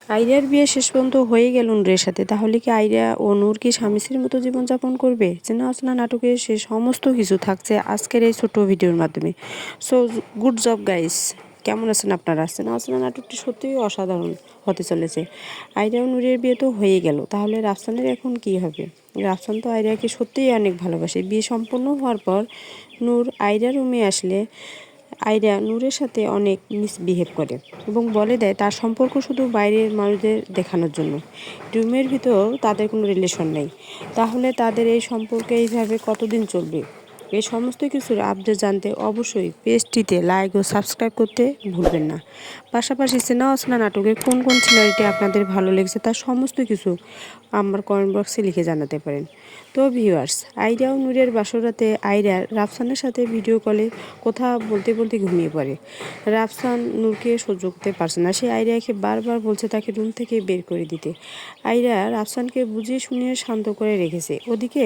আইরিয়ার বিয়ে শেষ পর্যন্ত হয়ে গেল নূরের সাথে। তাহলে কি আইরিয়া ও নূর কি স্বামী স্ত্রীর মতো জীবনযাপন করবে? চেনা অচেনা নাটকের সে সমস্ত কিছু থাকছে আজকের এই ছোট্ট ভিডিওর মাধ্যমে। সো গুড জব গাইস, কেমন আছেন আপনারা? চেনা অচেনা নাটকটি সত্যিই অসাধারণ হতে চলেছে। আইরিয়া ও নূরের বিয়ে তো হয়ে গেল, তাহলে রাফসানের এখন কি হবে? রাফসান তো আইরিয়াকে সত্যিই অনেক ভালোবাসে। বিয়ে সম্পন্ন হওয়ার পর নূর আইরিয়ার রুমে আসলে আইরিয়া নূরের সাথে অনেক মিসবিহেভ করে এবং বলে দেয় তার সম্পর্ক শুধু বাইরের মানুষদের দেখানোর জন্য, রুমের ভিতর তাদের কোনো রিলেশন নেই। তাহলে তাদের এই সম্পর্কে এইভাবে কতদিন চলবে? এই সমস্ত কিছুর আপডেট জানতে অবশ্যই পেজটিতে লাইক ও সাবস্ক্রাইব করতে ভুলবেন না। পাশাপাশি চেনা অচেনা নাটকের কোন কোন সিনারিটি আপনাদের ভালো লেগেছে তার সমস্ত কিছু আমার কমেন্ট বক্সে লিখে জানাতে পারেন। তো ভিউয়ার্স, আইরিয়া ও নূরের বাসরাতে আইরিয়া রাফসানের সাথে ভিডিও কলে কথা বলতে বলতে ঘুমিয়ে পড়ে। রাফসান নূরকে সহ্য করতে পারছে না, সে আইরিয়াকে বারবার বলছে তাকে রুম থেকে বের করে দিতে। আইরিয়া রাফসানকে বুঝিয়ে শুনিয়ে শান্ত করে রেখেছে। ওদিকে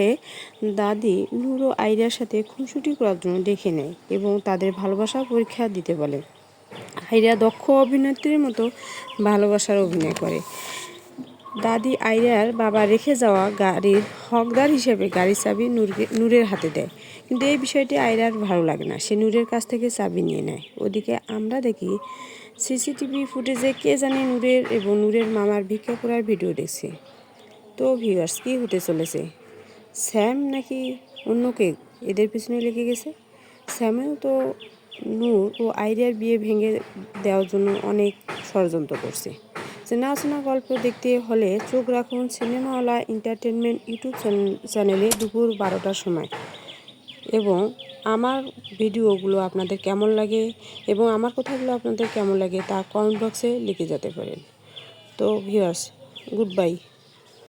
দাদি নূর ও আইরিয়ার সাথে খুনসুটি করার জন্য ডেকে নেয় এবং তাদের ভালোবাসা পরীক্ষা দিতে বলে। আইরিয়া দক্ষ অভিনেত্রীর মতো ভালোবাসার অভিনয় করে। দাদি আইরিয়ার বাবা রেখে যাওয়া গাড়ির হকদার হিসেবে গাড়ির চাবি নূরের হাতে দেয়, কিন্তু এই বিষয়টি আইরিয়ার ভালো লাগে না। সে নূরের কাছ থেকে চাবি নিয়ে নেয়। ওদিকে আমরা দেখি সিসিটিভি ফুটেজে কে জানে নূরের এবং নূরের মামার ভিক্ষা করার ভিডিও দেখছে। তো ভিউয়ার্স, কী হতে চলেছে? স্যাম নাকি অন্য কেউ এদের পিছনে লেগে গেছে? স্যামেও তো নূর ও আইরিয়ার বিয়ে ভেঙে দেওয়ার জন্য অনেক ষড়যন্ত্র করছে। চেনা অচেনা গল্প দেখতে হলে চোখ রাখুন সিনেমাওয়ালা এন্টারটেনমেন্ট ইউটিউব চ্যানেলে দুপুর 12টার সময়। এবং আমার ভিডিওগুলো আপনাদের কেমন লাগে এবং আমার কথাগুলো আপনাদের কেমন লাগে তা কমেন্ট বক্সে লিখে যেতে পারেন। তো ভিউয়ার্স, গুড বাই।